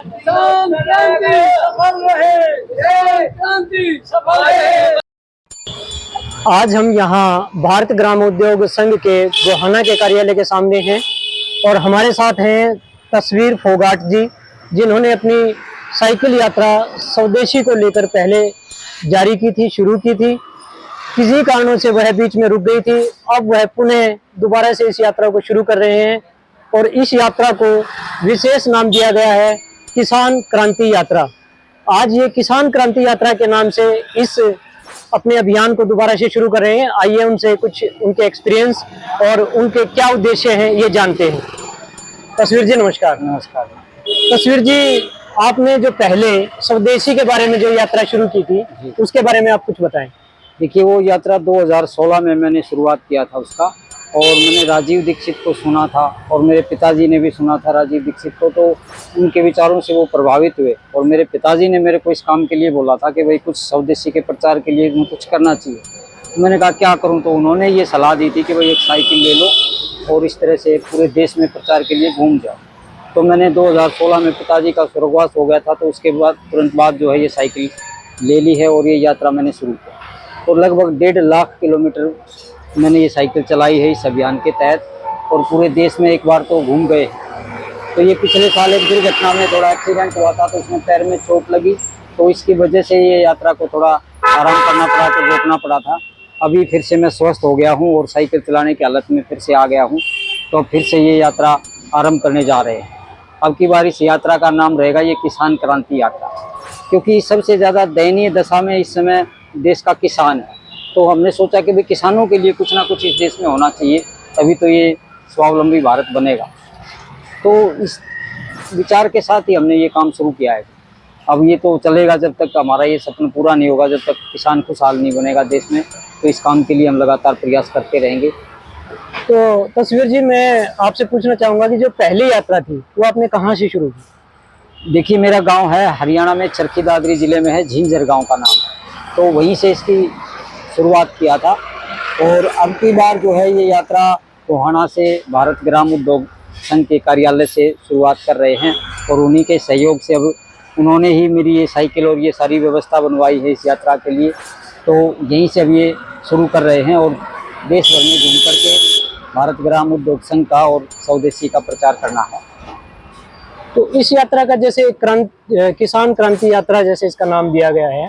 किसान क्रांति सफल रहे, जय क्रांति सफल रहे। आज हम यहाँ भारत ग्राम उद्योग संघ के गोहाना के कार्यालय के सामने हैं और हमारे साथ हैं तस्वीर फोगाट जी, जिन्होंने अपनी साइकिल यात्रा स्वदेशी को लेकर पहले जारी की थी, शुरू की थी। किसी कारणों से वह बीच में रुक गई थी। अब वह पुनः दोबारा से इस यात्रा को शुरू कर रहे हैं और इस यात्रा को विशेष नाम दिया गया है किसान क्रांति यात्रा। आज ये किसान क्रांति यात्रा के नाम से इस अपने अभियान को दोबारा से शुरू कर रहे हैं। आइए उनसे कुछ उनके एक्सपीरियंस और उनके क्या उद्देश्य हैं ये जानते हैं। तस्वीर जी नमस्कार। नमस्कार। तस्वीर जी, आपने जो पहले स्वदेशी के बारे में जो यात्रा शुरू की थी उसके बारे में आप कुछ बताएं। देखिए, वो यात्रा 2016 में मैंने शुरुआत किया था उसका, और मैंने राजीव दीक्षित को सुना था और मेरे पिताजी ने भी सुना था राजीव दीक्षित को, तो उनके विचारों से वो प्रभावित हुए और मेरे पिताजी ने मेरे को इस काम के लिए बोला था कि भाई कुछ स्वदेशी के प्रचार के लिए कुछ करना चाहिए। तो मैंने कहा क्या करूं, तो उन्होंने ये सलाह दी थी कि भाई एक साइकिल ले लो और इस तरह से पूरे देश में प्रचार के लिए घूम जाओ। तो मैंने 2016 में पिताजी का स्वर्गवास हो गया था, तो उसके बाद तुरंत बाद जो है ये साइकिल ले ली है और ये यात्रा मैंने शुरू की। तो लगभग 1.5 लाख किलोमीटर मैंने ये साइकिल चलाई है इस अभियान के तहत, और पूरे देश में एक बार तो घूम गए। तो ये पिछले साल एक दुर्घटना में थोड़ा एक्सीडेंट हुआ था, तो उसमें पैर में चोट लगी, तो इसकी वजह से ये यात्रा को थोड़ा आराम करना पड़ा, तो रोकना पड़ा था। अभी फिर से मैं स्वस्थ हो गया हूँ और साइकिल चलाने की हालत में फिर से आ गया हूँ, तो फिर से ये यात्रा आरम्भ करने जा रहे हैं। अब की बार इस यात्रा का नाम रहेगा ये किसान क्रांति यात्रा, क्योंकि सबसे ज़्यादा दयनीय दशा में इस समय देश का किसान है। तो हमने सोचा कि भाई किसानों के लिए कुछ ना कुछ इस देश में होना चाहिए, तभी तो ये स्वावलंबी भारत बनेगा। तो इस विचार के साथ ही हमने ये काम शुरू किया है। अब ये तो चलेगा जब तक हमारा ये सपना पूरा नहीं होगा, जब तक किसान खुशहाल नहीं बनेगा देश में, तो इस काम के लिए हम लगातार प्रयास करते रहेंगे। तो तस्वीर जी, मैं आपसे पूछना चाहूँगा कि जो पहली यात्रा थी वो आपने कहाँ से शुरू की? देखिए, मेरा गांव है हरियाणा में, चरखी दादरी जिले में है, झिंझर गांव का नाम है, तो वहीं से इसकी शुरुआत किया था। और अब की बार जो है ये यात्रा गोहाना से भारत ग्राम उद्योग संघ के कार्यालय से शुरुआत कर रहे हैं, और उन्हीं के सहयोग से अब उन्होंने ही मेरी ये साइकिल और ये सारी व्यवस्था बनवाई है इस यात्रा के लिए, तो यहीं से अब ये शुरू कर रहे हैं और देश भर में घूम करके भारत ग्राम उद्योग संघ का और स्वदेशी का प्रचार करना है। तो इस यात्रा का जैसे किसान क्रांति यात्रा जैसे इसका नाम दिया गया है,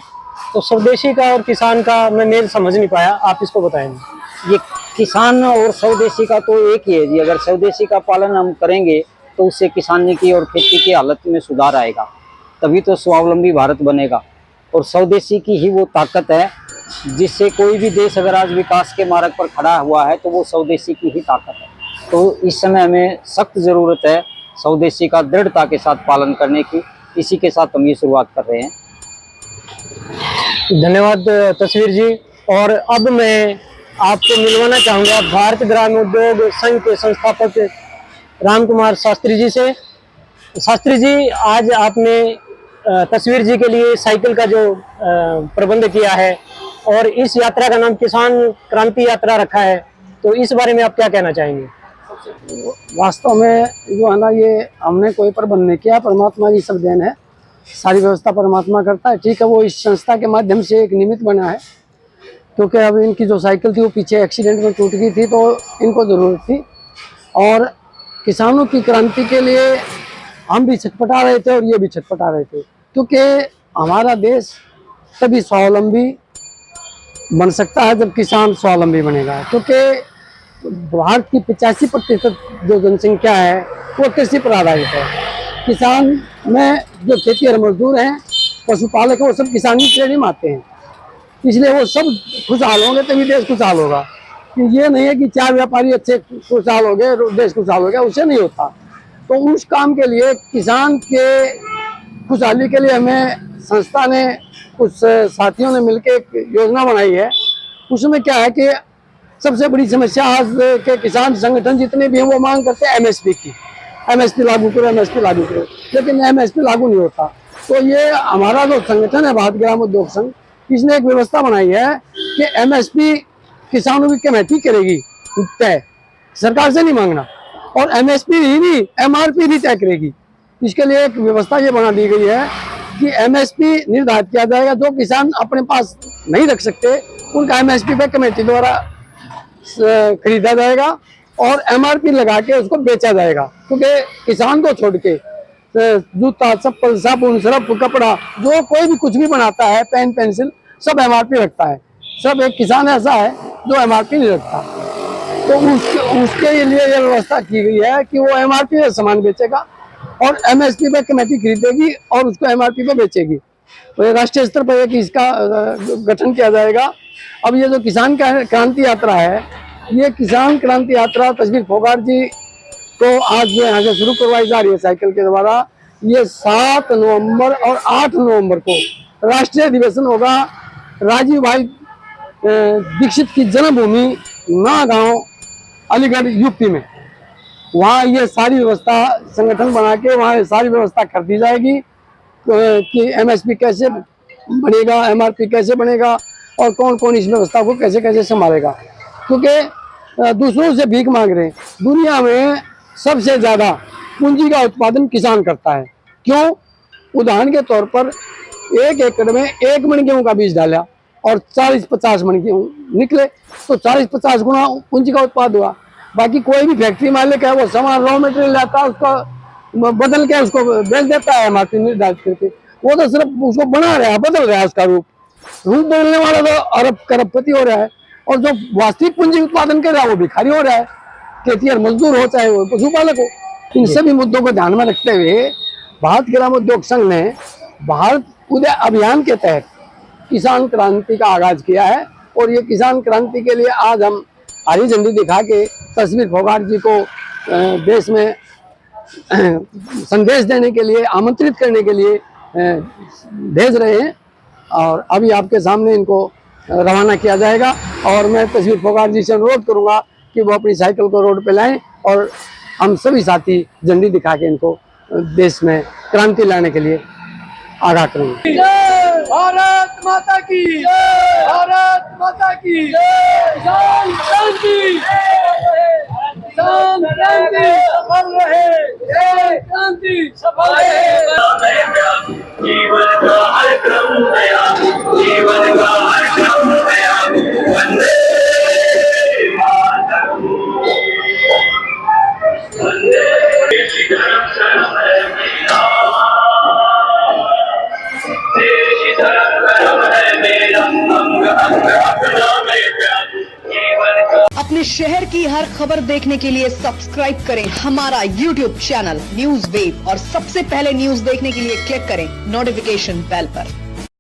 तो स्वदेशी का और किसान का मैं मेल समझ नहीं पाया, आप इसको बताएंगे। ये किसान और स्वदेशी का तो एक ही है जी। अगर स्वदेशी का पालन हम करेंगे तो उससे किसानी की और खेती की हालत में सुधार आएगा, तभी तो स्वावलंबी भारत बनेगा। और स्वदेशी की ही वो ताकत है जिससे कोई भी देश अगर आज विकास के मार्ग पर खड़ा हुआ है तो वो स्वदेशी की ही ताकत है। तो इस समय हमें सख्त ज़रूरत है स्वदेशी का दृढ़ता के साथ पालन करने की। इसी के साथ हम ये शुरुआत कर रहे हैं। धन्यवाद तस्वीर जी। और अब मैं आपको मिलवाना चाहूँगा भारत ग्राम उद्योग संघ के संस्थापक राम कुमार शास्त्री जी से। शास्त्री जी, आज आपने तस्वीर जी के लिए साइकिल का जो प्रबंध किया है और इस यात्रा का नाम किसान क्रांति यात्रा रखा है, तो इस बारे में आप क्या कहना चाहेंगे? वास्तव में जो है ना, ये हमने कोई प्रबंध नहीं किया, परमात्मा की सब देन है, सारी व्यवस्था परमात्मा करता है। ठीक है, वो इस संस्था के माध्यम से एक निमित्त बना है, क्योंकि अब इनकी जो साइकिल थी वो पीछे एक्सीडेंट में टूट गई थी, तो इनको ज़रूरत थी। और किसानों की क्रांति के लिए हम भी छटपटा रहे थे और ये भी छटपटा रहे थे, क्योंकि हमारा देश तभी स्वावलंबी बन सकता है जब किसान स्वावलंबी बनेगा। क्योंकि भारत की 85% जो जनसंख्या है वो कृषि पर आधारित है। किसान में जो खेती और मजदूर हैं, पशुपालक हैं, वो सब किसानी श्रेणी में आते हैं, इसलिए वो सब खुशहाल होंगे तभी देश खुशहाल होगा। कि ये नहीं है कि चार व्यापारी अच्छे खुशहाल हो गए देश खुशहाल हो गया, उससे नहीं होता। तो उस काम के लिए, किसान के खुशहाली के लिए हमें संस्था ने, कुछ साथियों ने मिलकर एक योजना बनाई है। उसमें क्या है कि सबसे बड़ी समस्या आज के किसान संगठन जितने भी हैं वो मांग करते हैं एमएसपी की। एमएसपी लागू करो, एमएसपी लागू करो, लेकिन एमएसपी लागू नहीं होता। तो ये हमारा जो संगठन है भारत ग्राम उद्योग संघ, इसने एक व्यवस्था बनाई है कि एमएसपी किसानों की कमेटी करेगी तय, सरकार से नहीं मांगना, और एमएसपी ही नहीं एमआरपी भी तय करेगी इसके लिए एक व्यवस्था ये बना दी गई है कि एमएसपी निर्धारित किया जाएगा। जो किसान अपने पास नहीं रख सकते उनका एमएसपी पे कमेटी द्वारा खरीदा जाएगा और एमआरपी लगा के उसको बेचा जाएगा। क्योंकि किसान को छोड़ के जूता, चप्पल, साबुन, सर्फ, कपड़ा, जो कोई भी कुछ भी बनाता है, पेन, पेंसिल, सब एमआरपी रखता है। सब एक किसान ऐसा है जो एमआरपी नहीं रखता। तो उसके लिए ये व्यवस्था की गई है कि वो एमआरपी पे सामान बेचेगा और एमएसपी पे कमेटी खरीदेगी और उसको एमआरपी पे बेचेगी। तो ये राष्ट्रीय स्तर पर एक इसका गठन किया जाएगा। अब ये जो किसान क्रांति यात्रा है, ये किसान क्रांति यात्रा तस्वीर फोगाट जी को आज जो यहाँ से शुरू करवाई जा रही है साइकिल के द्वारा। ये 7 नवंबर और 8 नवंबर को राष्ट्रीय अधिवेशन होगा राजीव भाई दीक्षित की जन्मभूमि नागांव, अलीगढ़, यूपी में। वहाँ ये सारी व्यवस्था संगठन बना के वहाँ सारी व्यवस्था कर दी जाएगी कि एमएसपी कैसे बनेगा, एमआरपी कैसे बनेगा और कौन कौन इस व्यवस्था को कैसे कैसे संभालेगा। क्योंकि दूसरों से भीख मांग रहे हैं। दुनिया में सबसे ज्यादा पूंजी का उत्पादन किसान करता है। क्यों? उदाहरण के तौर पर 1 एकड़ में 1 मन गेहूं का बीज डाला और 40-50 मन गेहूं निकले तो 40-50 गुना पूंजी का उत्पाद हुआ। बाकी कोई भी फैक्ट्री मालिक है वो सामान रॉ मटेरियल लाता है, उसको बदल के उसको बेच देता है एमआरपी निर्धारित करके। वो तो सिर्फ उसको बना रहा है, बदल रहा है उसका रूप बदलने वाला तो अरब करोड़पति हो रहा है। और जो वास्तविक पूंजी उत्पादन कर रहा है वो भिखारी हो रहा है, खेतिहर मजदूर हो चाहे वो पशुपालक हो। इन सभी मुद्दों को ध्यान में रखते हुए भारत ग्रामोद्योग संघ ने भारत उदय अभियान के तहत किसान क्रांति का आगाज किया है। और ये किसान क्रांति के लिए आज हम हरी झंडी दिखा के तस्वीर फोगाट जी को देश में संदेश देने के लिए, आमंत्रित करने के लिए भेज रहे हैं। और अभी आपके सामने इनको रवाना किया जाएगा। और मैं तस्वीर फोगाट जी से अनुरोध करूंगा कि वो अपनी साइकिल को रोड पे लाएं और हम सभी साथी झंडी दिखा के इनको देश में क्रांति लाने के लिए आगाह करेंगे। भारत माता की जय, भारत माता की जय। किसान क्रांति, किसान क्रांति सफल रहे, जय क्रांति सफल रहे। जीवन का हर क्रम नया, जीवन का हर क्रम नया, वंदे मातरम, वंदे देश धर्म सर्व है मेरा, देश धर्म कर्म है मेरा, अंग अंग अपना में प्यार, जीवन का। अपने शहर की हर खबर देखने के लिए सब्सक्राइब करें हमारा YouTube चैनल न्यूज़ वेव और सबसे पहले न्यूज़ देखने के लिए क्लिक करें नोटिफिकेशन बेल पर।